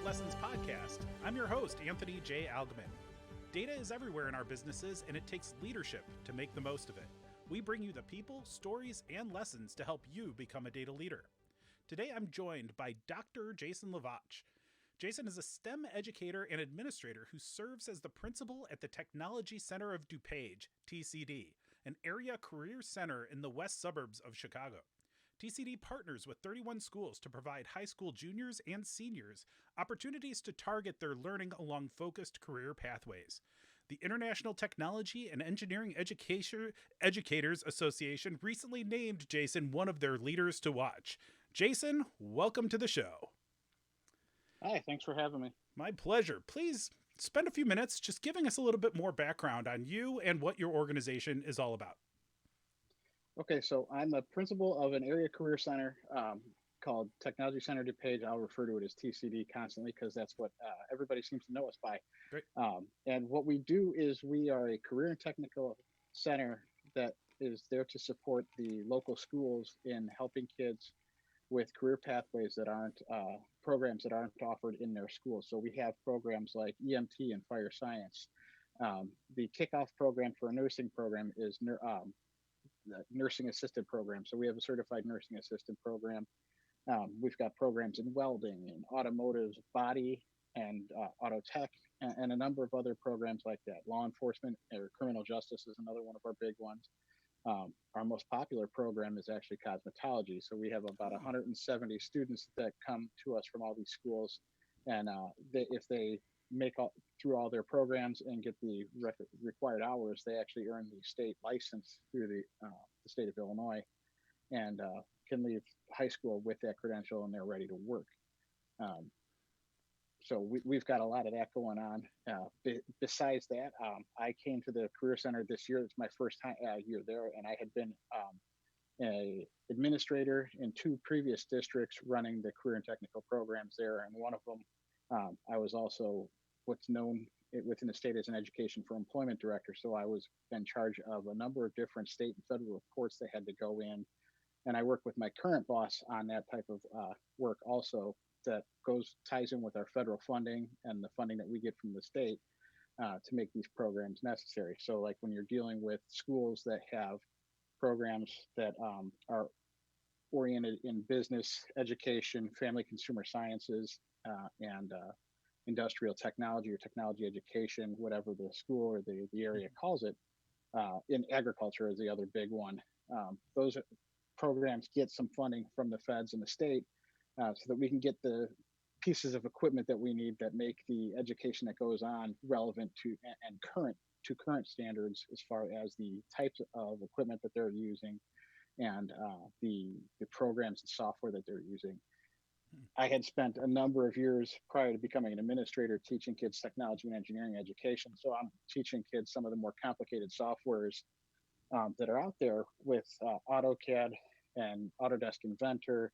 Lessons podcast. I'm your host, Anthony J. Algman. Data is everywhere in our businesses, and it takes leadership to make the most of it. We bring you the people, stories, and lessons to help you become a data leader. Today, I'm joined by Dr. Jason Hlavacs. Jason is a STEM educator and administrator who serves as the principal at the Technology Center of DuPage, TCD, an area career center in the west suburbs of Chicago. TCD partners with 31 schools to provide high school juniors and seniors opportunities to target their learning along focused career pathways. The International Technology and Engineering Educators Association recently named Jason one of their leaders to watch. Jason, welcome to the show. Hi, thanks for having me. My pleasure. Please spend a few minutes just giving us a little bit more background on you and what your organization is all about. Okay, so I'm the principal of an area career center called Technology Center of DuPage. I'll refer to it as TCD constantly because that's what everybody seems to know us by. Great. And what we do is we are a career and technical center that is there to support the local schools in helping kids with career pathways that aren't programs that aren't offered in their schools. So we have programs like EMT and fire science. The kickoff program for a nursing program is the nursing assistant program. So we have a certified nursing assistant program. We've got programs in welding and automotive, body and auto tech, and a number of other programs like that. Law enforcement or criminal justice is another one of our big ones. Our most popular program is actually cosmetology. So we have about 170 students that come to us from all these schools. And if they make through all their programs and get the required hours, they actually earn the state license through the state of Illinois and can leave high school with that credential and they're ready to work. So we've got a lot of that going on. Besides that, I came to the Career Center this year. It's my first year there, and I had been an administrator in 2 previous districts running the career and technical programs there. And one of them, I was also what's known within the state as an education for employment director. So I was in charge of a number of different state and federal reports that had to go in. And I work with my current boss on that type of work also that ties in with our federal funding and the funding that we get from the state to make these programs necessary. So like when you're dealing with schools that have programs that are oriented in business, education, family consumer sciences, and industrial technology or technology education, whatever the school or the area calls it, in agriculture is the other big one. Those programs get some funding from the feds and the state so that we can get the pieces of equipment that we need that make the education that goes on relevant to and current standards as far as the types of equipment that they're using and the programs and software that they're using. I had spent a number of years prior to becoming an administrator teaching kids technology and engineering education. So I'm teaching kids some of the more complicated softwares that are out there with AutoCAD and Autodesk Inventor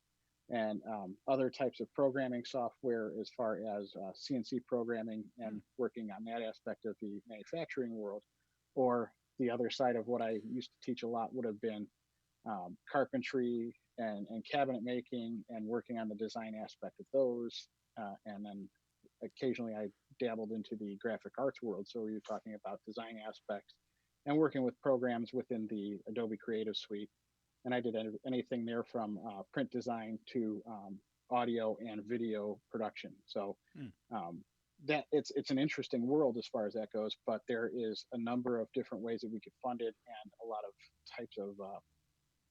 and other types of programming software as far as CNC programming and working on that aspect of the manufacturing world. Or the other side of what I used to teach a lot would have been carpentry and cabinet making and working on the design aspect of those. And then occasionally I dabbled into the graphic arts world. So you're talking about design aspects and working with programs within the Adobe Creative Suite. And I did anything there from print design to audio and video production. So that it's an interesting world as far as that goes, but there is a number of different ways that we could fund it and a lot of types of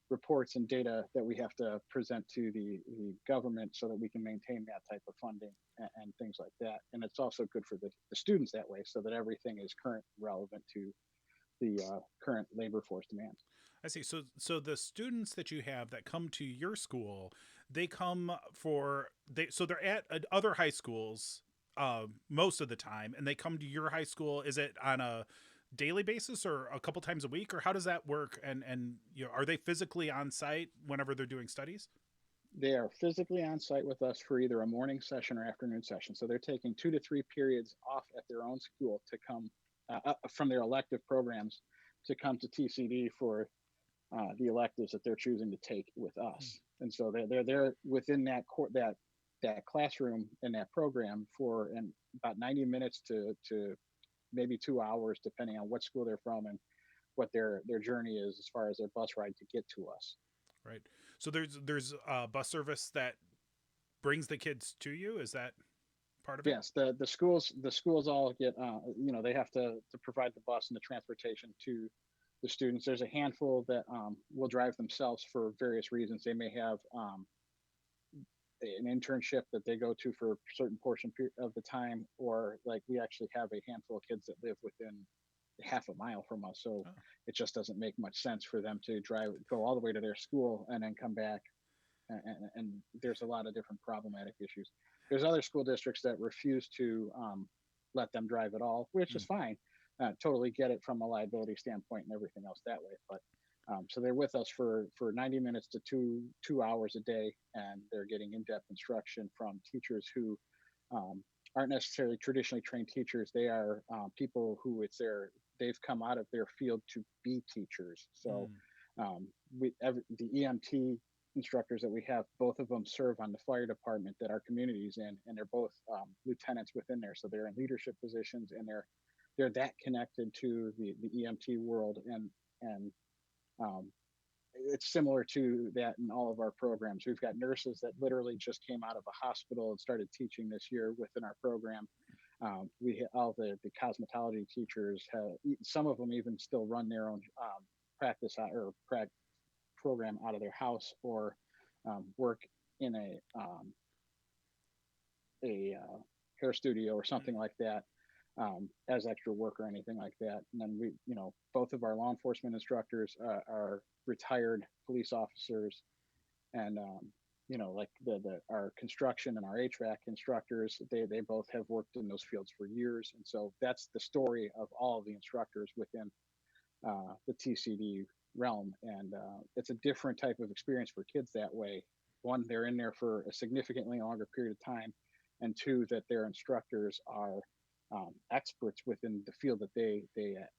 reports and data that we have to present to the government so that we can maintain that type of funding and things like that. And it's also good for the students that way so that everything is current relevant to the current labor force demands. I see. So the students that you have that come to your school, they come so they're at other high schools most of the time, and they come to your high school. Is it on a daily basis or a couple times a week, or how does that work? And are they physically on site whenever they're doing studies? They are physically on site with us for either a morning session or afternoon session. So they're taking 2 to 3 periods off at their own school to come from their elective programs to come to TCD for the electives that they're choosing to take with us. And so they're within that that classroom in that program for about 90 minutes to maybe 2 hours, depending on what school they're from and what their journey is as far as their bus ride to get to us. Right. So there's a bus service that brings the kids to you. Is that part of it? Yes, the schools all get they have to provide the bus and the transportation to the students. There's a handful that will drive themselves for various reasons. They may have an internship that they go to for a certain portion of the time, or like we actually have a handful of kids that live within half a mile from us, so Oh. it just doesn't make much sense for them to go all the way to their school and then come back. And there's a lot of different problematic issues. There's other school districts that refuse to let them drive at all, which is fine. Totally get it from a liability standpoint and everything else that way. But so they're with us for 90 minutes to 2 hours a day, and they're getting in-depth instruction from teachers who aren't necessarily traditionally trained teachers. They are people who they've come out of their field to be teachers. So the EMT instructors that we have, both of them serve on the fire department that our community's in, and they're both lieutenants within there. So they're in leadership positions, and they're that connected to the EMT world, and it's similar to that in all of our programs. We've got nurses that literally just came out of a hospital and started teaching this year within our program. We all the cosmetology teachers some of them even still run their own practice program out of their house, or work in a hair studio or something like that, as extra work or anything like that. And then both of our law enforcement instructors are retired police officers, and like our construction and our HVAC instructors, they both have worked in those fields for years. And so that's the story of all of the instructors within the TCD realm. And it's a different type of experience for kids that way. One, they're in there for a significantly longer period of time, and two, that their instructors are experts within the field that they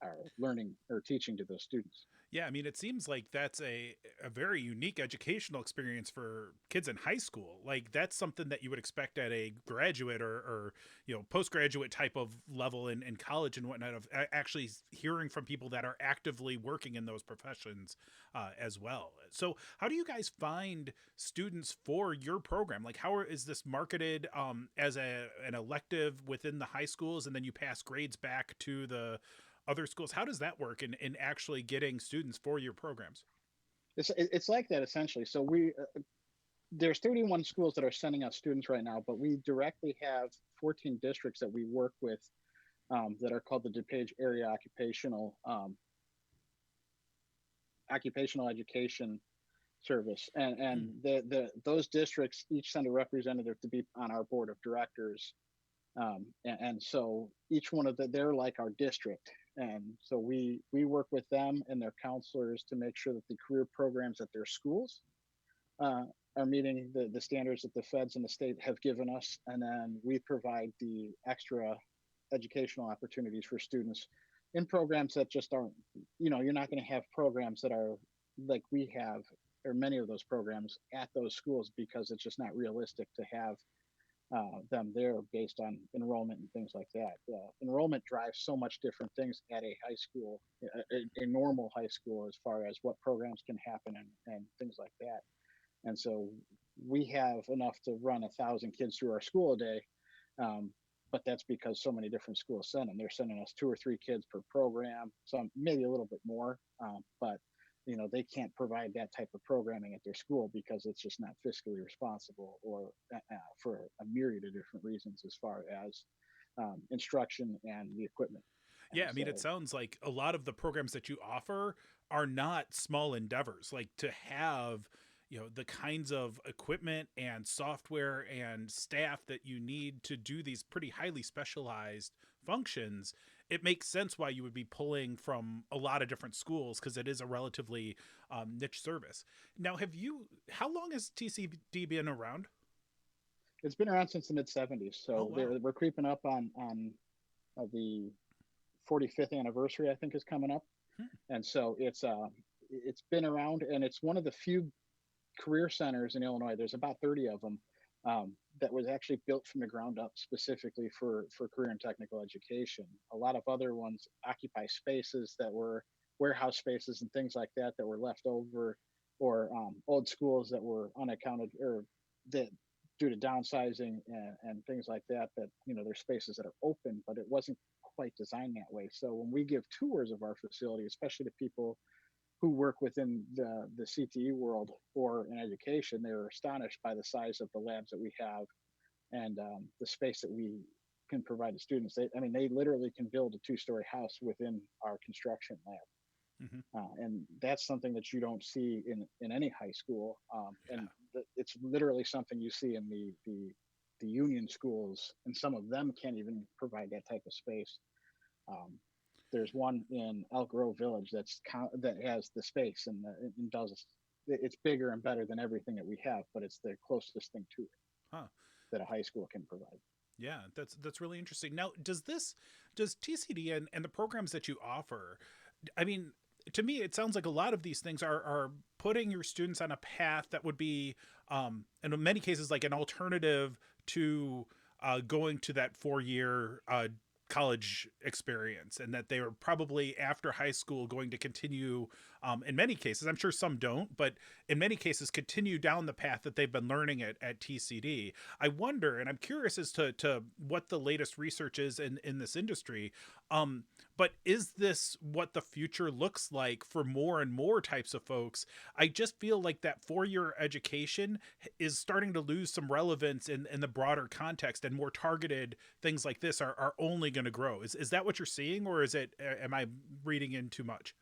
are learning or teaching to those students. Yeah, I mean, it seems like that's a very unique educational experience for kids in high school. Like, that's something that you would expect at a graduate or postgraduate type of level in college and whatnot, of actually hearing from people that are actively working in those professions as well. So how do you guys find students for your program? Like, how is this marketed as an elective within the high schools, and then you pass grades back to the other schools? How does that work in actually getting students for your programs? It's like that essentially. So there's 31 schools that are sending us students right now, but we directly have 14 districts that we work with that are called the DuPage Area Occupational Education Service, and those districts each send a representative to be on our board of directors. And so each one of they're like our district. And so we work with them and their counselors to make sure that the career programs at their schools are meeting the standards that the feds and the state have given us. And then we provide the extra educational opportunities for students in programs that just aren't, you're not going to have programs that are like we have, or many of those programs at those schools, because it's just not realistic to have them there based on enrollment and things like that. Enrollment drives so much different things at a high school, a normal high school, as far as what programs can happen and things like that. And so we have enough to run 1,000 kids through our school a day, but that's because so many different schools send them. They're sending us 2 or 3 kids per program, some maybe a little bit more, but they can't provide that type of programming at their school because it's just not fiscally responsible, or for a myriad of different reasons as far as instruction and the equipment. Yeah, I mean, it sounds like a lot of the programs that you offer are not small endeavors. Like, to have the kinds of equipment and software and staff that you need to do these pretty highly specialized functions, it makes sense why you would be pulling from a lot of different schools, because it is a relatively niche service. Now, how long has TCD been around? It's been around since the mid-'70s. So wow. we're creeping up on the 45th anniversary, I think, is coming up. And so it's been around, and it's one of the few career centers in Illinois. There's about 30 of them that was actually built from the ground up specifically for career and technical education. A lot of other ones occupy spaces that were warehouse spaces and things like that that were left over, or old schools that were unaccounted, or that due to downsizing and things like that, that there's spaces that are open, but it wasn't quite designed that way. So when we give tours of our facility, especially to people who work within the CTE world or in education, they're astonished by the size of the labs that we have, and the space that we can provide to students. They literally can build a 2-story house within our construction lab. And that's something that you don't see in any high school. And it's literally something you see in the union schools, and some of them can't even provide that type of space. There's one in Elk Grove Village that has the space and it's bigger and better than everything that we have, but it's the closest thing to it that a high school can provide. Yeah, that's really interesting. Now, does TCD and the programs that you offer, I mean, to me, it sounds like a lot of these things are putting your students on a path that would be, in many cases, like an alternative to going to that 4-year college experience, and that they are probably after high school going to continue, in many cases, I'm sure some don't, but in many cases continue down the path that they've been learning at TCD. I wonder, and I'm curious as to what the latest research is in this industry. But is this what the future looks like for more and more types of folks? I just feel like that 4-year education is starting to lose some relevance in the broader context, and more targeted things like this are only going to grow. Is that what you're seeing, or am I reading in too much?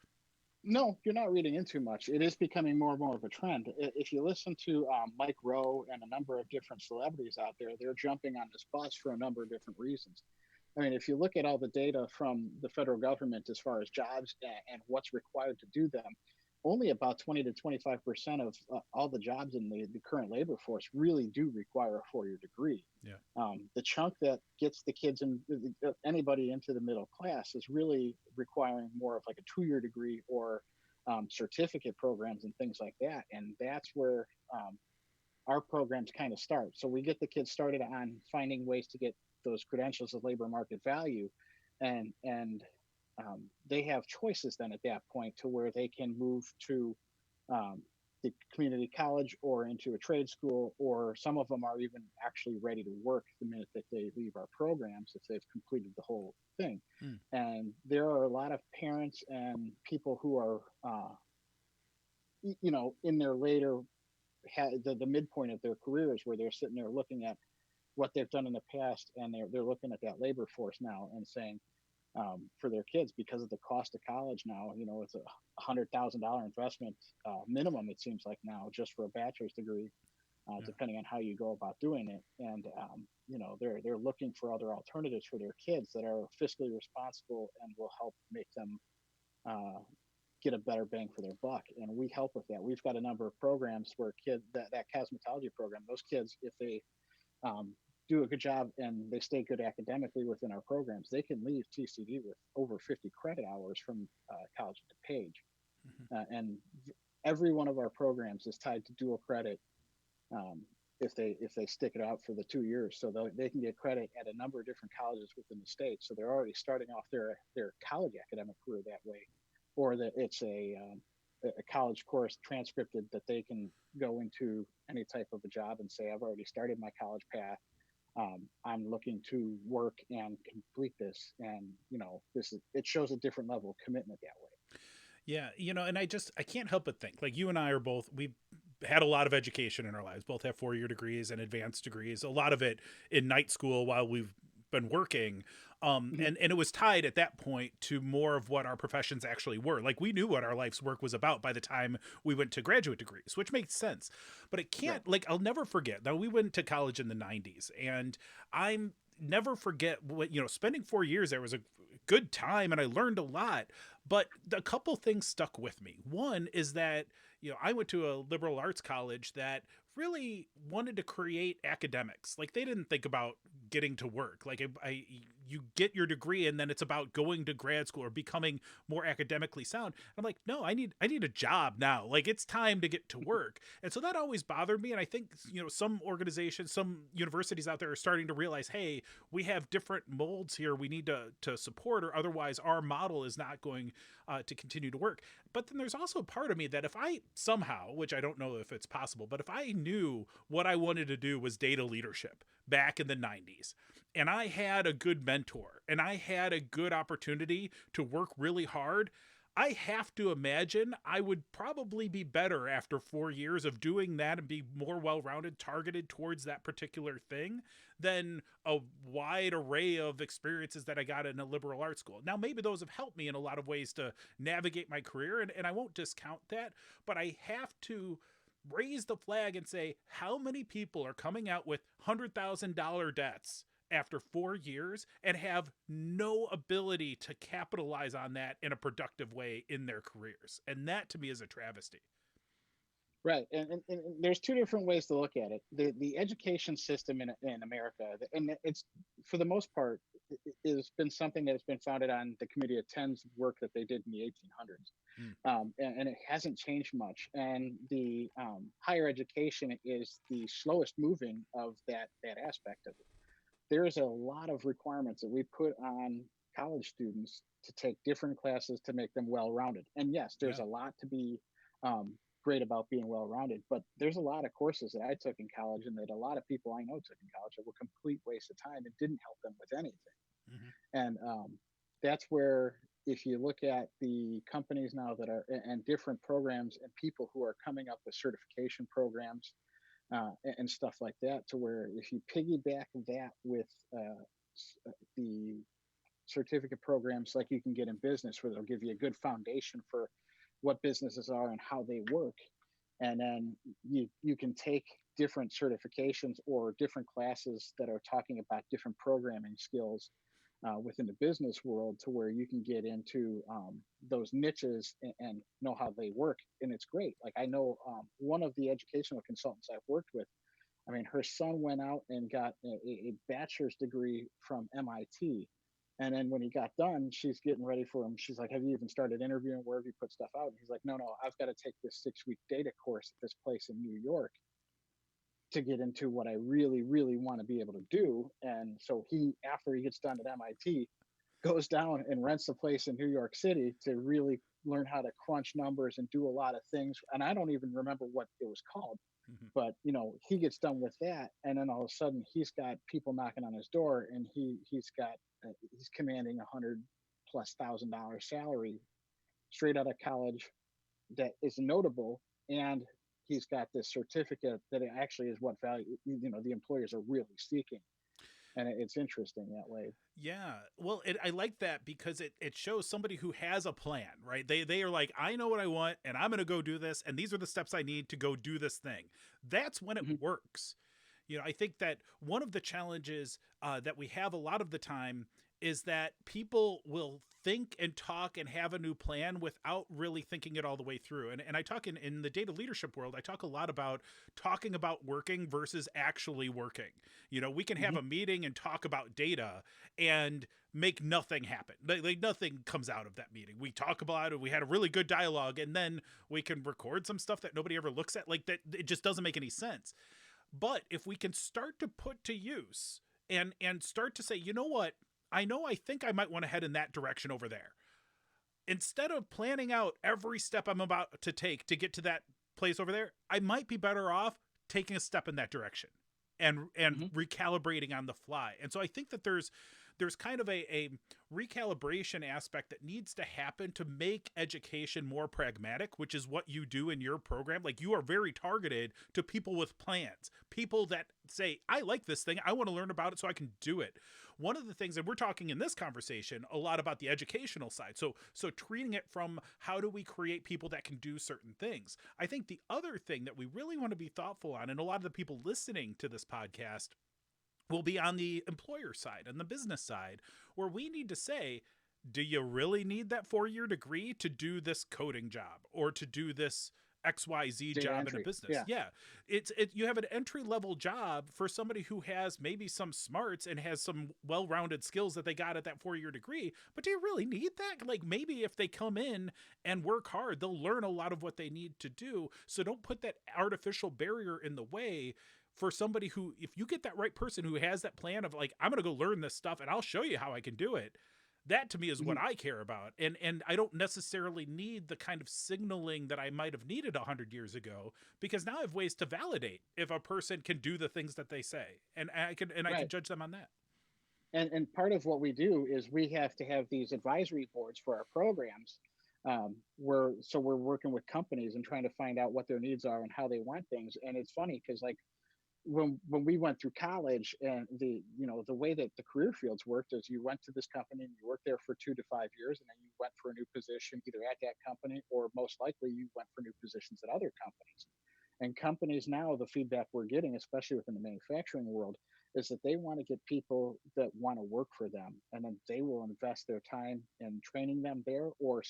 No, you're not reading in too much. It is becoming more and more of a trend. If you listen to Mike Rowe and a number of different celebrities out there, they're jumping on this bus for a number of different reasons. I mean, if you look at all the data from the federal government as far as jobs and what's required to do them, only about 20 to 25% of all the jobs in the current labor force really do require a 4-year degree. Yeah. The chunk that gets the kids and anybody into the middle class is really requiring more of like a 2-year degree or certificate programs and things like that. And that's where our programs kind of start. So we get the kids started on finding ways to get those credentials of labor market value, and they have choices then at that point to where they can move to the community college or into a trade school, or some of them are even actually ready to work the minute that they leave our programs if they've completed the whole thing. And there are a lot of parents and people who are in their later the midpoint of their careers, where they're sitting there looking at what they've done in the past, and they're looking at that labor force now and saying, for their kids, because of the cost of college now, it's a $100,000 investment minimum, it seems like now, just for a bachelor's degree, depending on how you go about doing it. And they're looking for other alternatives for their kids that are fiscally responsible and will help make them get a better bang for their buck. And we help with that. We've got a number of programs where kids, that cosmetology program, those kids, if they do a good job and they stay good academically within our programs, they can leave TCD with over 50 credit hours from college at DuPage. And every one of our programs is tied to dual credit if they stick it out for the 2 years. So they can get credit at a number of different colleges within the state. So they're already starting off their college academic career that way, or that it's a college course transcripted that they can go into any type of a job and say, I've already started my college path. I'm looking to work and complete this. And, it shows a different level of commitment that way. Yeah. And I can't help but think, like, you and I are both, we've had a lot of education in our lives, both have 4-year degrees and advanced degrees, a lot of it in night school while we've been working. And it was tied at that point to more of what our professions actually were. Like, we knew what our life's work was about by the time we went to graduate degrees, which makes sense. But it can't, like, I'll never forget. Now, we went to college in the 90s, and I'm never forget what, spending 4 years there was a good time, and I learned a lot. But a couple things stuck with me. One is that, I went to a liberal arts college that really wanted to create academics. Like, they didn't think about getting to work. Like, you get your degree and then it's about going to grad school or becoming more academically sound. I'm like, no, I need a job now. Like, it's time to get to work. And so that always bothered me. And I think, some organizations, some universities out there are starting to realize, hey, we have different molds here we need to support, or otherwise our model is not going to continue to work. But then there's also a part of me that if I somehow, which I don't know if it's possible, but if I knew what I wanted to do was data leadership back in the 90s, and I had a good mentor and I had a good opportunity to work really hard, I have to imagine I would probably be better after 4 years of doing that and be more well-rounded, targeted towards that particular thing than a wide array of experiences that I got in a liberal arts school. Now, maybe those have helped me in a lot of ways to navigate my career, and I won't discount that, but I have to raise the flag and say, how many people are coming out with $100,000 debts after 4 years and have no ability to capitalize on that in a productive way in their careers? And that to me is a travesty. Right. And there's two different ways to look at it. The education system in America, and it's, for the most part, has been something that has been founded on the Committee of Ten's work that they did in the 1800s. And it hasn't changed much. And the higher education is the slowest moving of that aspect of it. There's a lot of requirements that we put on college students to take different classes to make them well-rounded. And yes, there's a lot to be great about being well-rounded, but there's a lot of courses that I took in college and that a lot of people I know took in college that were a complete waste of time and didn't help them with anything. And that's where, if you look at the companies now that are, and different programs and people who are coming up with certification programs and stuff like that, to where if you piggyback that with the certificate programs like you can get in business, where they'll give you a good foundation for what businesses are and how they work, and then you can take different certifications or different classes that are talking about different programming skills within the business world, to where you can get into those niches and know how they work. And it's great. Like, I know one of the educational consultants I've worked with, I mean, her son went out and got a bachelor's degree from MIT. And then when he got done, she's getting ready for him. She's like, have you even started interviewing? Where have you put stuff out? And he's like, no, I've got to take this 6-week data course at this place in New York to get into what I really, really want to be able to do. And so he, after he gets done at MIT, goes down and rents a place in New York City to really learn how to crunch numbers and do a lot of things. And I don't even remember what it was called, but he gets done with that. And then all of a sudden he's got people knocking on his door, and he's commanding $100,000+ salary straight out of college that is notable. And he's got this certificate that it actually is what value, the employers are really seeking. And it's interesting that way. Yeah. Well, I like that because it shows somebody who has a plan, right? They are like, I know what I want and I'm going to go do this. And these are the steps I need to go do this thing. That's when it works. I think that one of the challenges that we have a lot of the time is that people will think and talk and have a new plan without really thinking it all the way through. And I talk in the data leadership world, I talk a lot about talking about working versus actually working. We can have a meeting and talk about data and make nothing happen. Like nothing comes out of that meeting. We talk about it. We had a really good dialogue, and then we can record some stuff that nobody ever looks at. Like that, it just doesn't make any sense. But if we can start to put to use and start to say, you know what? I think I might want to head in that direction over there. Instead of planning out every step I'm about to take to get to that place over there, I might be better off taking a step in that direction and recalibrating on the fly. And so I think that there's kind of a recalibration aspect that needs to happen to make education more pragmatic, which is what you do in your program. Like, you are very targeted to people with plans, people that say, I like this thing, I want to learn about it so I can do it. One of the things, and we're talking in this conversation a lot about the educational side. So treating it from how do we create people that can do certain things. I think the other thing that we really want to be thoughtful on, and a lot of the people listening to this podcast will be on the employer side and the business side, where we need to say, do you really need that 4-year degree to do this coding job or to do this XYZ data job in a entry. business. Yeah. Yeah. You have an entry level job for somebody who has maybe some smarts and has some well-rounded skills that they got at that 4-year degree. But do you really need that? Like, maybe if they come in and work hard, they'll learn a lot of what they need to do. So don't put that artificial barrier in the way for somebody who, if you get that right person who has that plan of like, I'm going to go learn this stuff and I'll show you how I can do it. That to me is what I care about. And I don't necessarily need the kind of signaling that I might have needed 100 years ago, because now I have ways to validate if a person can do the things that they say. And I can judge them on that. And part of what we do is we have to have these advisory boards for our programs, we're working with companies and trying to find out what their needs are and how they want things. And it's funny because like when we went through college, and the way that the career fields worked is you went to this company and you worked there for 2 to 5 years, and then you went for a new position either at that company, or most likely you went for new positions at other companies. And companies now, the feedback we're getting, especially within the manufacturing world, is that they want to get people that want to work for them, and then they will invest their time in training them there, or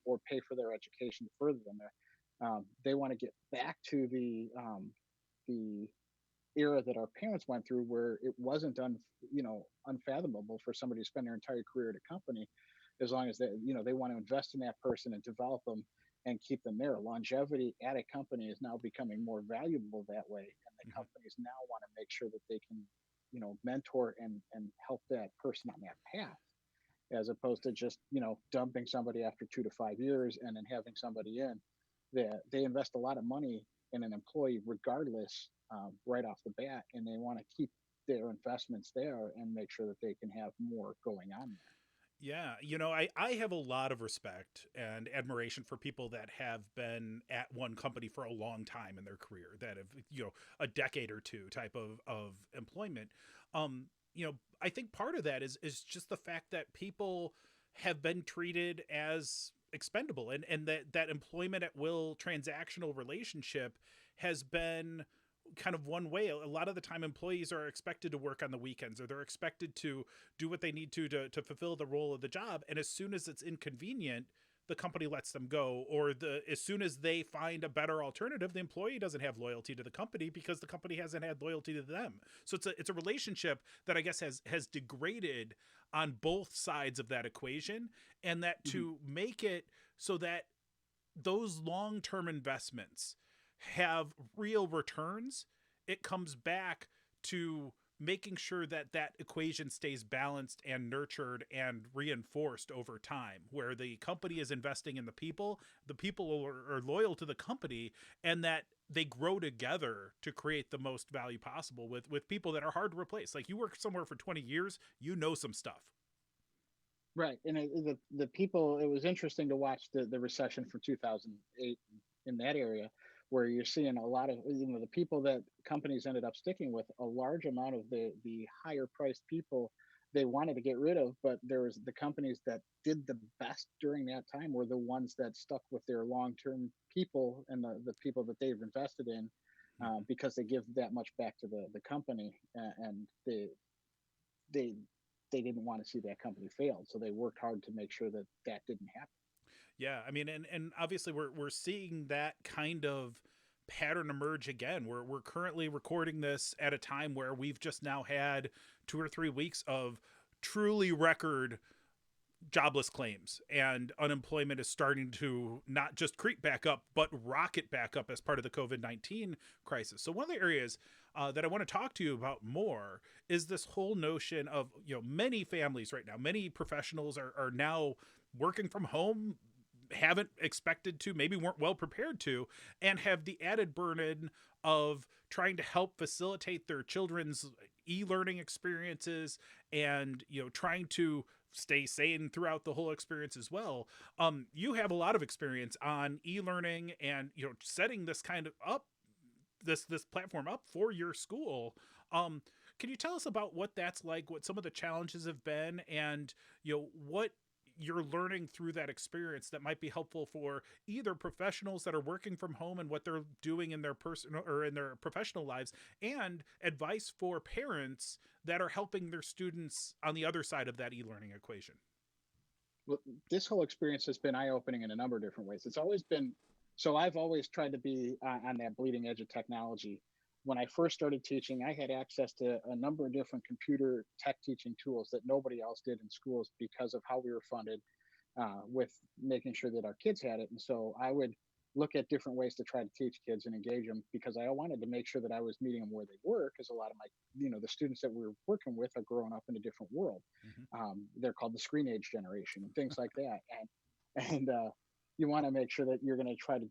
or pay for their education to further them there. They want to get back to the era that our parents went through, where it wasn't unfathomable for somebody to spend their entire career at a company, as long as they want to invest in that person and develop them and keep them there. Longevity at a company is now becoming more valuable that way, and the companies now want to make sure that they can mentor and help that person on that path, as opposed to just dumping somebody after 2 to 5 years and then having somebody in. They invest a lot of money in an employee regardless, right off the bat, and they want to keep their investments there and make sure that they can have more going on there. Yeah, I have a lot of respect and admiration for people that have been at one company for a long time in their career, that have, a decade or two type of employment. I think part of that is just the fact that people have been treated as expendable, and that employment at will transactional relationship has been kind of one way. A lot of the time employees are expected to work on the weekends, or they're expected to do what they need to fulfill the role of the job. And as soon as it's inconvenient, the company lets them go, or as soon as they find a better alternative, the employee doesn't have loyalty to the company because the company hasn't had loyalty to them. So it's a relationship that I guess has degraded on both sides of that equation, and that to make it so that those long-term investments have real returns, it comes back to making sure that that equation stays balanced and nurtured and reinforced over time, where the company is investing in the people are loyal to the company, and that they grow together to create the most value possible with people that are hard to replace. Like, you work somewhere for 20 years, some stuff. Right. And the people, it was interesting to watch the recession from 2008 in that area, where you're seeing a lot of the people that companies ended up sticking with. A large amount of the higher priced people they wanted to get rid of, but there was the companies that did the best during that time were the ones that stuck with their long-term people and the people that they've invested in, because they give that much back to the company, and they didn't want to see that company fail, so they worked hard to make sure that didn't happen. Yeah, I mean, and obviously we're seeing that kind of pattern emerge again. We're currently recording this at a time where we've just now had 2 or 3 weeks of truly record jobless claims, and unemployment is starting to not just creep back up, but rocket back up as part of the COVID-19 crisis. So one of the areas that I want to talk to you about more is this whole notion of, many families right now, many professionals are now working from home, haven't expected to, maybe weren't well prepared to, and have the added burden of trying to help facilitate their children's e-learning experiences, and trying to stay sane throughout the whole experience as well. You have a lot of experience on e-learning and setting this kind of up, this platform up for your school. Can you tell us about what that's like, what some of the challenges have been, and what you're learning through that experience that might be helpful for either professionals that are working from home and what they're doing in their personal or in their professional lives, and advice for parents that are helping their students on the other side of that e-learning equation? Well, this whole experience has been eye-opening in a number of different ways. It's always been So I've always tried to be on that bleeding edge of technology. When I first started teaching, I had access to a number of different computer tech teaching tools that nobody else did in schools because of how we were funded, with making sure that our kids had it. And so I would look at different ways to try to teach kids and engage them, because I wanted to make sure that I was meeting them where they were, because a lot of my, the students that we were working with are growing up in a different world. Hmm. They're called the screen age generation and things like that. And you want to make sure that you're going to try to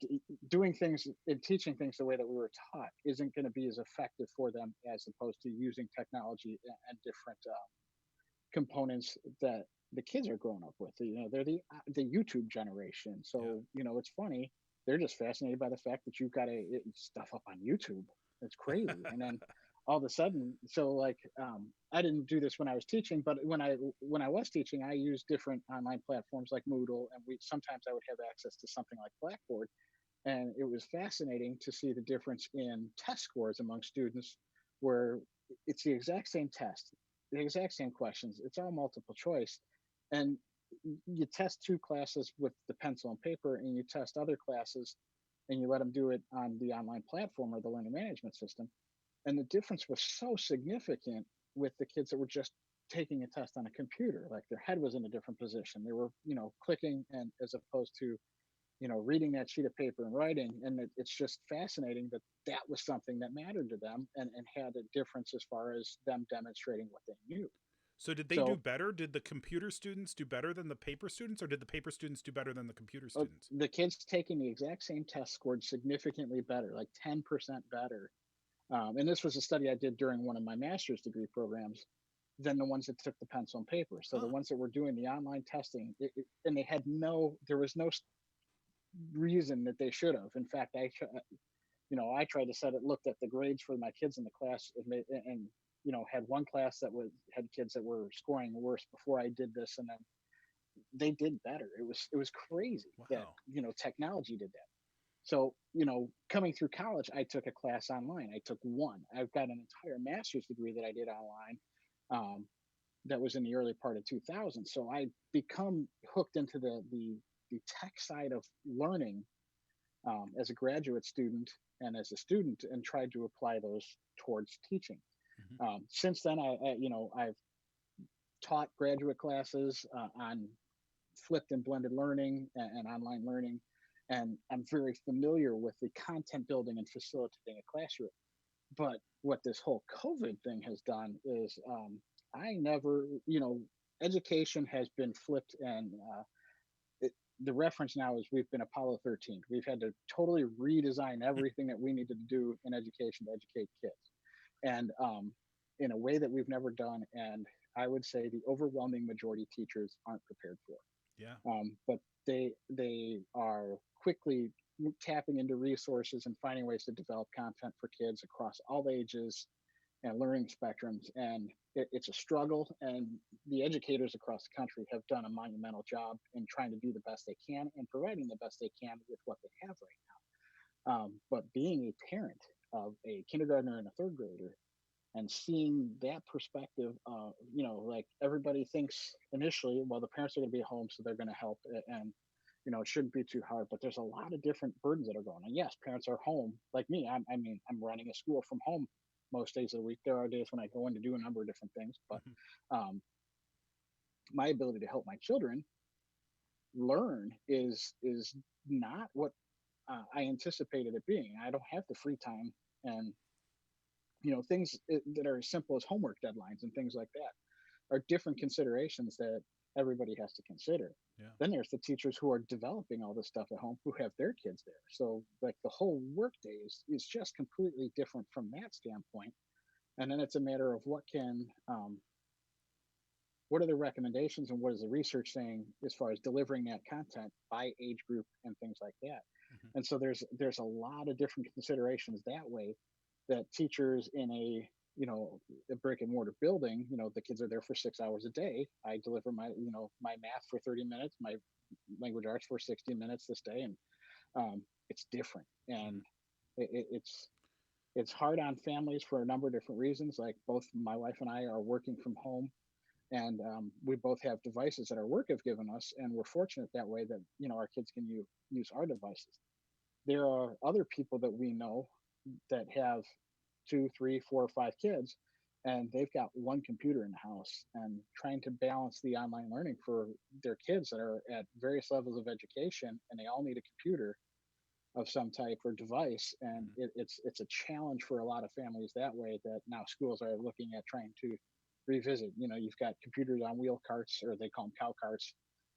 doing things and teaching things the way that we were taught isn't going to be as effective for them as opposed to using technology and different components that the kids are growing up with. They're the YouTube generation. Yeah. So it's funny. They're just fascinated by the fact that you've got stuff up on YouTube. It's crazy. And then all of a sudden, so like, I didn't do this when I was teaching, but when I was teaching, I used different online platforms like Moodle, and sometimes I would have access to something like Blackboard. And it was fascinating to see the difference in test scores among students, where it's the exact same test, the exact same questions. It's all multiple choice. And you test two classes with the pencil and paper, and you test other classes and you let them do it on the online platform or the learning management system. And the difference was so significant with the kids that were just taking a test on a computer. Like, their head was in a different position. They were, clicking, and as opposed to, reading that sheet of paper and writing. And it's just fascinating that that was something that mattered to them, and had a difference as far as them demonstrating what they knew. So did they do So better? Did the computer students do better than the paper students, or did the paper students do better than the computer students? the kids taking the exact same test scored significantly better, like 10% better. And this was a study I did during one of my master's degree programs, than the ones that took the pencil and paper. So the Huh. ones that were doing the online testing, and they had there was no reason that they should have. In fact, I tried to looked at the grades for my kids in the class, and had one class that had kids that were scoring worse before I did this, and then they did better. It was crazy that Wow. technology did that. So, coming through college, I took a class online. I took one. I've got an entire master's degree that I did online. That was in the early part of 2000. So I become hooked into the tech side of learning, as a graduate student and as a student, and tried to apply those towards teaching. Hmm. Since then, I've taught graduate classes on flipped and blended learning and online learning, and I'm very familiar with the content building and facilitating a classroom. But what this whole COVID thing has done is, I never, education has been flipped, and the reference now is we've been Apollo 13. We've had to totally redesign everything that we needed to do in education to educate kids, and in a way that we've never done. And I would say the overwhelming majority of teachers aren't prepared for Yeah. it. But they are quickly tapping into resources and finding ways to develop content for kids across all ages and learning spectrums. And it's a struggle. And the educators across the country have done a monumental job in trying to do the best they can and providing the best they can with what they have right now. But being a parent of a kindergartner and a third grader, and seeing that perspective, like, everybody thinks initially, well, the parents are going to be home, so they're going to help, and it shouldn't be too hard. But there's a lot of different burdens that are going on. Yes, parents are home, like me. I'm running a school from home most days of the week. There are days when I go in to do a number of different things, but Hmm. my ability to help my children learn is not what I anticipated it being. I don't have the free time, and things that are as simple as homework deadlines and things like that are different considerations that everybody has to consider. Yeah. Then there's the teachers who are developing all this stuff at home, who have their kids there. So, like, the whole workday is just completely different from that standpoint. And then it's a matter of what are the recommendations, and what is the research saying as far as delivering that content by age group and things like that. Hmm. And so there's a lot of different considerations that way, that teachers in a brick and mortar building, the kids are there for 6 hours a day. I deliver my math for 30 minutes, my language arts for 60 minutes this day. And it's different. Hmm. And it's hard on families for a number of different reasons. Like, both my wife and I are working from home, and we both have devices that our work have given us, and we're fortunate that way that our kids can use our devices. there are other people that we know that have two, three, four, or five kids, and they've got one computer in the house, and trying to balance the online learning for their kids that are at various levels of education, and they all need a computer of some type or device, and Mhm. it's a challenge for a lot of families that way, that now schools are looking at trying to revisit. You know, you've got computers on wheel carts, or they call them cow carts,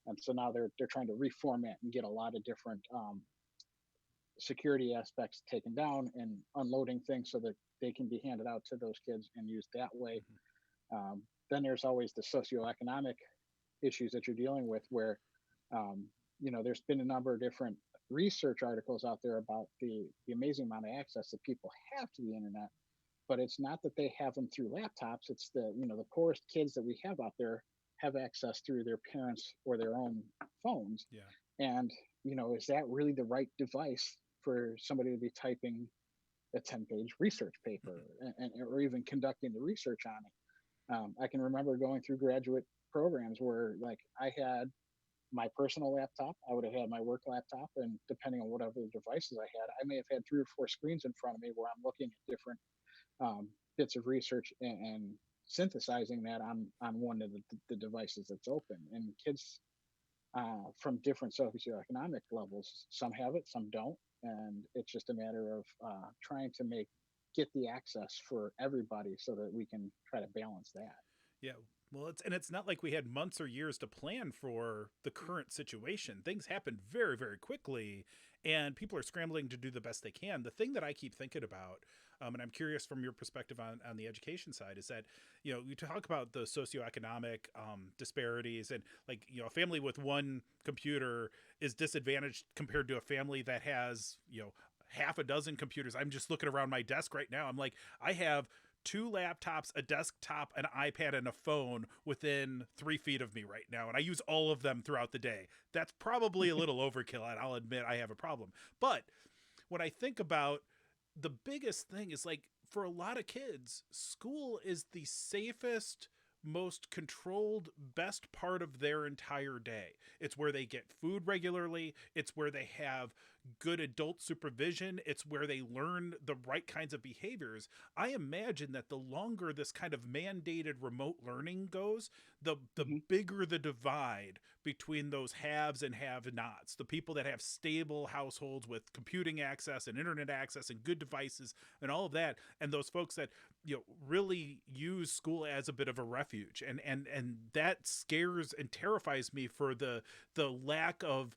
and so now they're trying to reformat and get a lot of different security aspects taken down and unloading things so that they can be handed out to those kids and used that way. Mhm. Then there's always the socioeconomic issues that you're dealing with, where um, there's been a number of different research articles out there about the amazing amount of access that people have to the internet, but it's not that they have them through laptops. It's the poorest kids that we have out there have access through their parents or their own phones. Yeah. And is that really the right device for somebody to be typing a 10-page research paper, Mhm. or even conducting the research on it? I can remember going through graduate programs where, like, I had my personal laptop, I would have had my work laptop, and depending on whatever devices I had, I may have had three or four screens in front of me where I'm looking at different bits of research, and synthesizing that on one of the devices that's open. And kids from different socioeconomic levels, some have it, some don't, and it's just a matter of trying to get the access for everybody so that we can try to balance that. Yeah. Well, it's not like we had months or years to plan for the current situation. Things happen very, very quickly, and people are scrambling to do the best they can. The thing that I keep thinking about, and I'm curious from your perspective on the education side, is that you talk about the socioeconomic disparities, and like a family with one computer is disadvantaged compared to a family that has half a dozen computers. I'm just looking around my desk right now. I'm like, I have two laptops, a desktop, an iPad, and a phone within 3 feet of me right now. And I use all of them throughout the day. That's probably a little overkill, and I'll admit I have a problem. But when I think about the biggest thing is, like, for a lot of kids, school is the safest, most controlled, best part of their entire day. It's where they get food regularly. It's where they have good adult supervision. It's where they learn the right kinds of behaviors. I imagine that the longer this kind of mandated remote learning goes, the Hmm. bigger the divide between those haves and have-nots. The people that have stable households with computing access and internet access and good devices and all of that, and those folks that really use school as a bit of a refuge. And that scares and terrifies me for the lack of,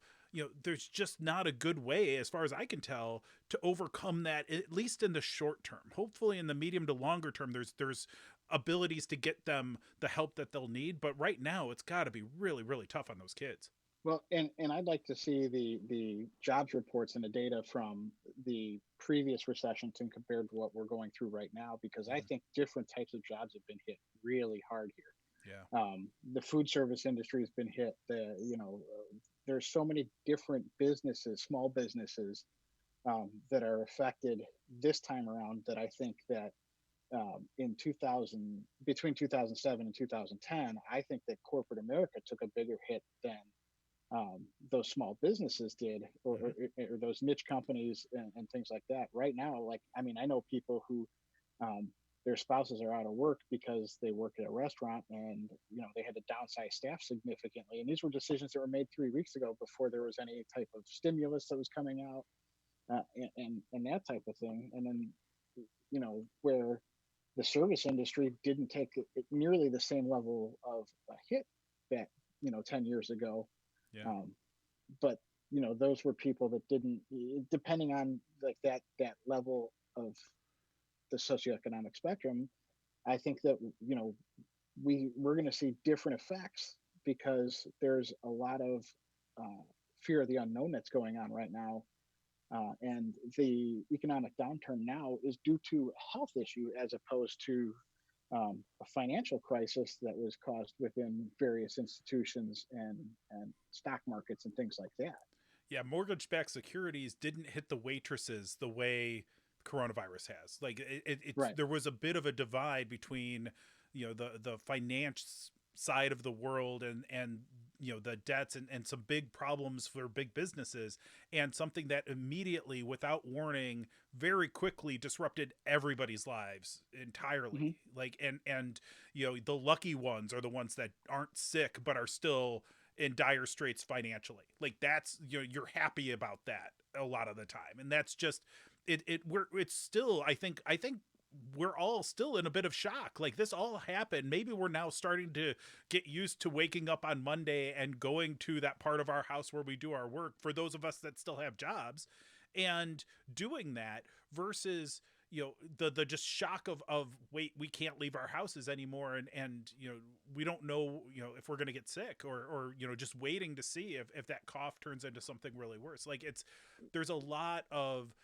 there's just not a good way, as far as I can tell, to overcome that, at least in the short term. Hopefully in the medium to longer term, there's abilities to get them the help that they'll need. But right now, it's got to be really, really tough on those kids. Well, and I'd like to see the jobs reports and the data from the previous recessions and compared to what we're going through right now, because I Mhm. think different types of jobs have been hit really hard here. Yeah. The food service industry has been hit. There's so many different businesses, small businesses, that are affected this time around, that I think that in 2000, between 2007 and 2010, I think that corporate America took a bigger hit than those small businesses did, Mhm. or those niche companies, and things like that. Right now, like, I mean, I know people who um, their spouses are out of work because they work at a restaurant, and they had to downsize staff significantly. And these were decisions that were made 3 weeks ago, before there was any type of stimulus that was coming out, and that type of thing. And then where the service industry didn't take nearly the same level of a hit back 10 years ago. Yeah. um, but those were people that didn't, depending on like that level of the socioeconomic spectrum. I think that we're going to see different effects, because there's a lot of uh, fear of the unknown that's going on right now. And the economic downturn now is due to a health issue, as opposed to a financial crisis that was caused within various institutions and stock markets and things like that. Yeah, mortgage-backed securities didn't hit the waitresses the way coronavirus has. Like it's Right. there was a bit of a divide between the finance side of the world and the debts and some big problems for big businesses, and something that immediately, without warning, very quickly disrupted everybody's lives entirely. Like, and the lucky ones are the ones that aren't sick but are still in dire straits financially. Like, that's, you're happy about that a lot of the time, and that's just it's still, I think we're all still in a bit of shock. Like, this all happened. Maybe we're now starting to get used to waking up on Monday and going to that part of our house where we do our work, for those of us that still have jobs, and doing that, versus the just shock of wait, we can't leave our houses anymore, and we don't know if we're going to get sick, or just waiting to see if that cough turns into something really worse. Like, there's a lot of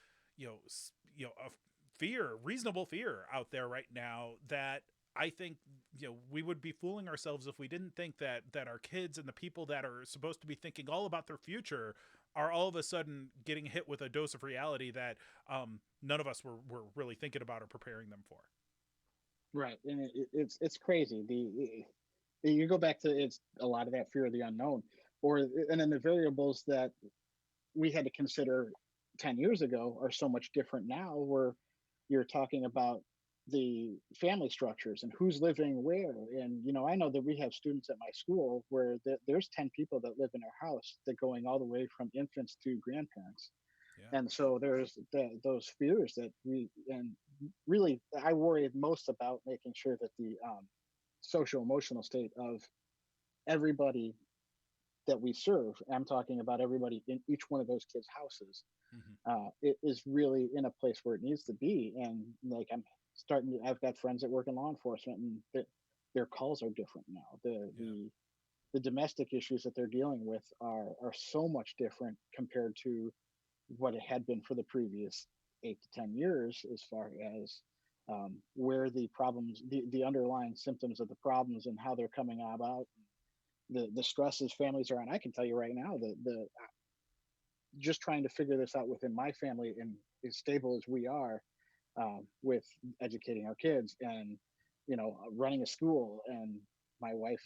of fear, reasonable fear out there right now, that I think we would be fooling ourselves if we didn't think that our kids and the people that are supposed to be thinking all about their future are all of a sudden getting hit with a dose of reality that none of us were really thinking about or preparing them for. Right, and it's crazy. You go back to, it's a lot of that fear of the unknown, and then the variables that we had to consider 10 years ago are so much different now, where you're talking about the family structures and who's living where. And I know that we have students at my school where there's 10 people that live in our house, that going all the way from infants to grandparents. Yeah. And so there's those fears that and really I worry most about making sure that the social emotional state of everybody that we serve, I'm talking about everybody in each one of those kids' houses, it is really in a place where it needs to be. And like, I've got friends that work in law enforcement, and their calls are different now. The domestic issues that they're dealing with are so much different compared to what it had been for the previous 8 to 10 years, as far as where the problems, the underlying symptoms of the problems, and how they're coming about, the stresses families are on. I can tell you right now that the just trying to figure this out within my family, and as stable as we are, with educating our kids, and running a school, and my wife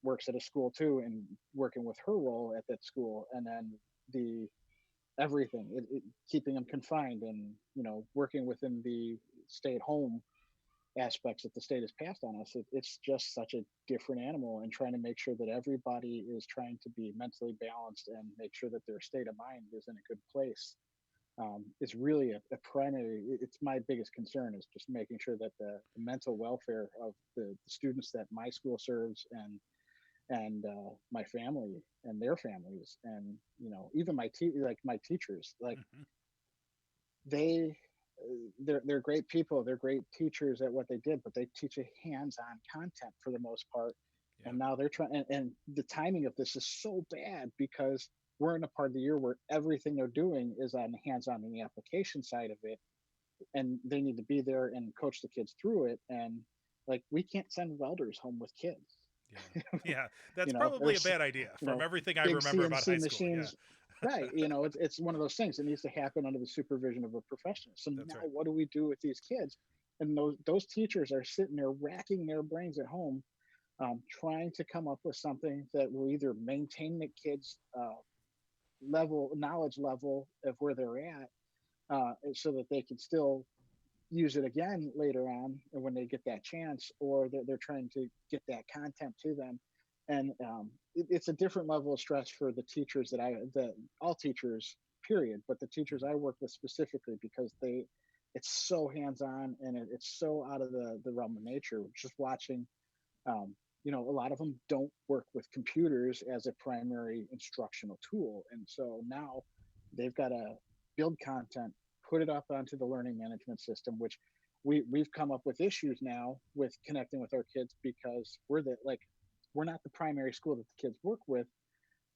works at a school too, and working with her role at that school, and then the everything, keeping them confined, and working within the stay at home aspects that the state has passed on us. It's just such a different animal, and trying to make sure that everybody is trying to be mentally balanced and make sure that their state of mind is in a good place. Is really a primary, it's my biggest concern, is just making sure that the mental welfare of the students that my school serves, and my family and their families, and even my teachers, like, they're great people, they're great teachers at what they did, but they teach a hands-on content for the most part. Yeah. And now they're trying, and the timing of this is so bad, because we're in a part of the year where everything they're doing is on hands-on in the application side of it, and they need to be there and coach the kids through it. And like, we can't send welders home with kids. Yeah, that's probably a bad idea from everything I remember CNC about high machines, school. Yeah. Right. It's one of those things that needs to happen under the supervision of a professional. So that's now, right. What do we do with these kids? And those teachers are sitting there racking their brains at home, trying to come up with something that will either maintain the kids' knowledge level of where they're at, so that they can still use it again later on, and when they get that chance, or they're trying to get that content to them. And it's a different level of stress for the teachers all teachers, period, but the teachers I work with specifically, because it's so hands-on, and it's so out of the realm of nature. Just watching, a lot of them don't work with computers as a primary instructional tool, and so now they've got to build content, put it up onto the learning management system, which we've come up with issues now with connecting with our kids, because we're not the primary school that the kids work with.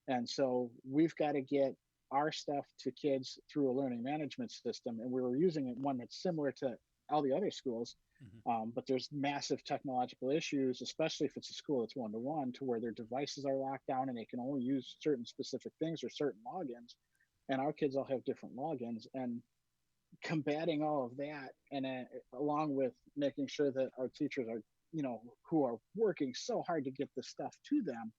And so we've got to get our stuff to kids through a learning management system. And we were using one that's similar to all the other schools. But there's massive technological issues, especially if it's a school that's one-to-one, to where their devices are locked down and they can only use certain specific things or certain logins. And our kids all have different logins. And combating all of that, and along with making sure that our teachers are, who are working so hard to get the stuff to them,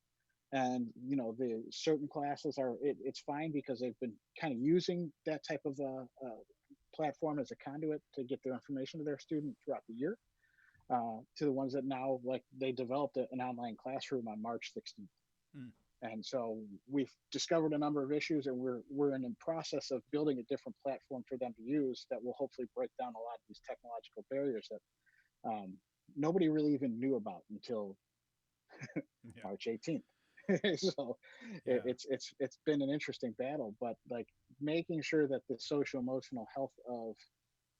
And the certain classes it's fine because they've been kind of using that type of platform as a conduit to get their information to their student throughout the year, to the ones that now, like, they developed an online classroom on March 16th. Mm. And so we've discovered a number of issues, and we're in the process of building a different platform for them to use that will hopefully break down a lot of these technological barriers that nobody really even knew about until Yeah. March 18th. So Yeah. it's been an interesting battle, but like making sure that the social emotional health of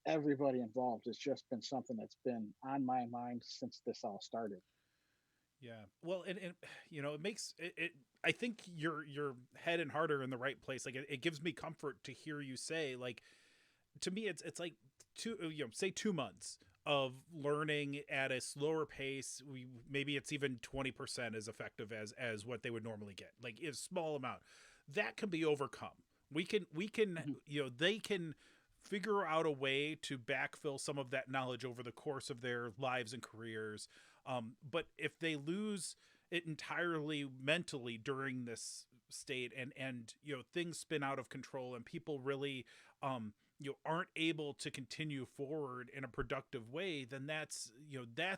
everybody involved has just been something that's been on my mind since this all started. Yeah. Well, and it makes it I think your head and heart are in the right place. Like it gives me comfort to hear you say, like, to me it's like say 2 months of learning at a slower pace. Maybe it's even 20% as effective as what they would normally get, like a small amount that can be overcome. We can Mhm. they can figure out a way to backfill some of that knowledge over the course of their lives and careers. But if they lose it entirely mentally during this state, and things spin out of control and people really aren't able to continue forward in a productive way, then that's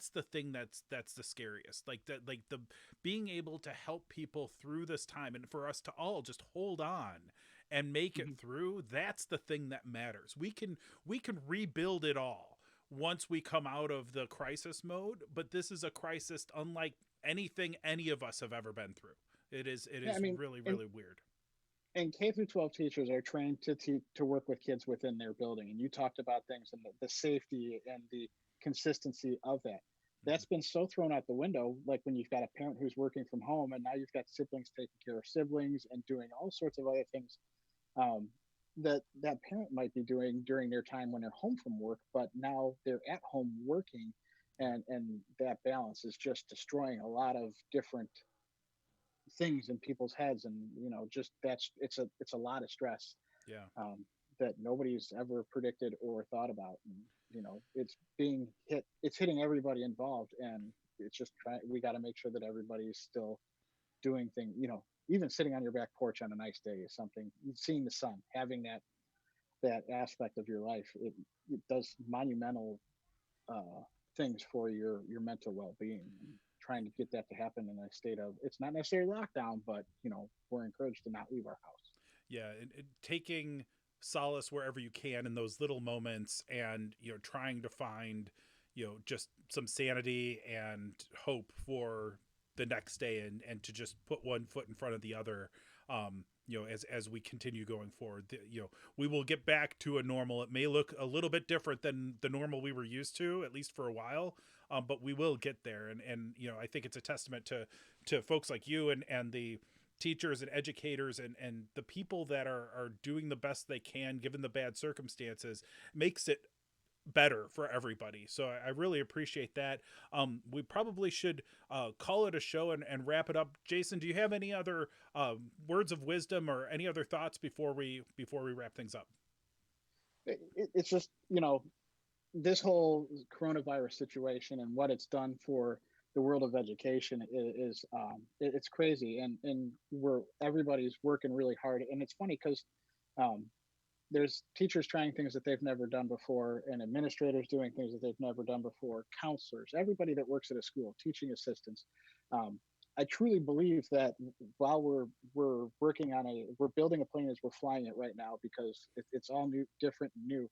the thing that's the scariest. Like that, like the being able to help people through this time, and for us to all just hold on and make it Mhm. through, that's the thing that matters. We can rebuild it all once we come out of the crisis mode, but this is a crisis unlike anything any of us have ever been through. It is Yeah, I mean, really, and really weird. and K through 12 teachers are trained to work with kids within their building. And you talked about things and the safety and the consistency of that. Mm-hmm. That's been so thrown out the window. Like when you've got a parent who's working from home, and now you've got siblings taking care of siblings and doing all sorts of other things, um, that parent might be doing during their time when they're home from work, but now they're at home working, Yep. and that balance is just destroying a lot of different things in people's heads. And just it's a lot of stress, Yeah. um, that nobody's ever predicted or thought about. And it's hitting everybody involved, and it's just we got to make sure that everybody's still doing things. Even sitting on your back porch on a nice day is something. Seeing the sun, having that aspect of your life, it does monumental uh, things for your mental well-being. And trying to get that to happen in a state of, it's not necessarily lockdown, but we're encouraged to not leave our house. Yeah, and taking solace wherever you can in those little moments, and trying to find just some sanity and hope for the next day, and to just put one foot in front of the other. As we continue going forward, we will get back to a normal. It may look a little bit different than the normal we were used to, at least for a while, but we will get there. And I think it's a testament to folks like you, and the teachers and educators, and the people that are doing the best they can given the bad circumstances, makes it better for everybody. So I really appreciate that. We probably should call it a show, and wrap it up. Jason, do you have any other words of wisdom or any other thoughts before we wrap things up? It's just this whole coronavirus situation and what it's done for the world of education is it's crazy. And everybody's working really hard. And it's funny because um, there's teachers trying things that they've never done before, and administrators doing things that they've never done before, counselors, everybody that works at a school, teaching assistants. um, I truly believe that while we're working on we're building a plane as we're flying it right now, because it's all new, different, and new.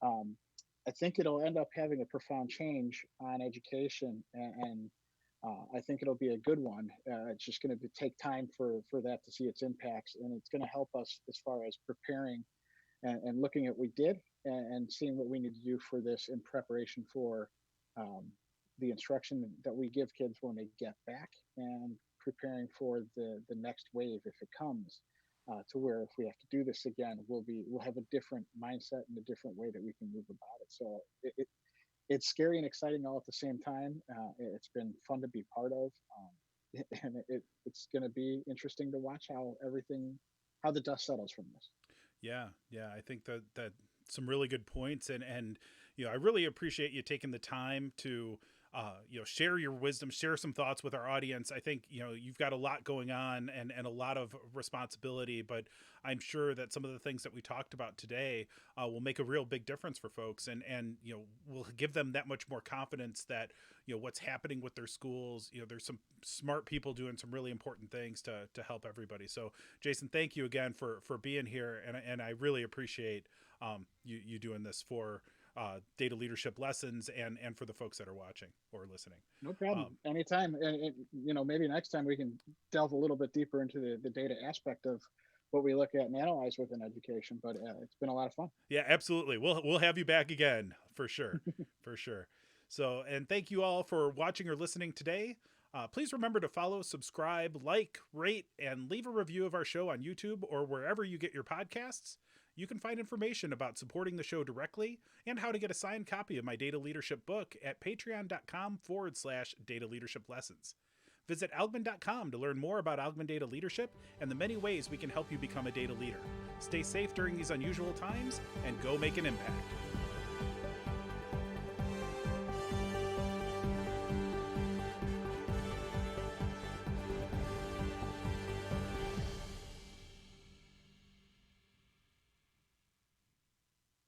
um, I think it'll end up having a profound change on education, and I think it'll be a good one. It's just going to take time for that to see its impacts, and it's going to help us as far as preparing and looking at what we did, and seeing what we need to do for this in preparation for um, the instruction that we give kids when they get back, and preparing for the next wave if it comes. To where if we have to do this again, we'll have a different mindset and a different way that we can move about it. So it's scary and exciting all at the same time. It's been fun to be part of, and it's going to be interesting to watch how the dust settles from this. Yeah, yeah, I think that some really good points, and I really appreciate you taking the time to share your wisdom, share some thoughts with our audience. I think, you've got a lot going on and a lot of responsibility, but I'm sure that some of the things that we talked about today will make a real big difference for folks and will give them that much more confidence that, what's happening with their schools, there's some smart people doing some really important things to help everybody. So Jason, thank you again for being here. And I really appreciate you doing this for data leadership lessons and for the folks that are watching or listening. No problem. Anytime. And maybe next time we can delve a little bit deeper into the data aspect of what we look at and analyze within education. But it's been a lot of fun. Yeah, absolutely. We'll have you back again for sure. For sure. So, and thank you all for watching or listening today. Please remember to follow, subscribe, like, rate, and leave a review of our show on YouTube or wherever you get your podcasts. You can find information about supporting the show directly and how to get a signed copy of my data leadership book at patreon.com/data leadership lessons. Visit Algman.com to learn more about Algman Data Leadership and the many ways we can help you become a data leader. Stay safe during these unusual times and go make an impact.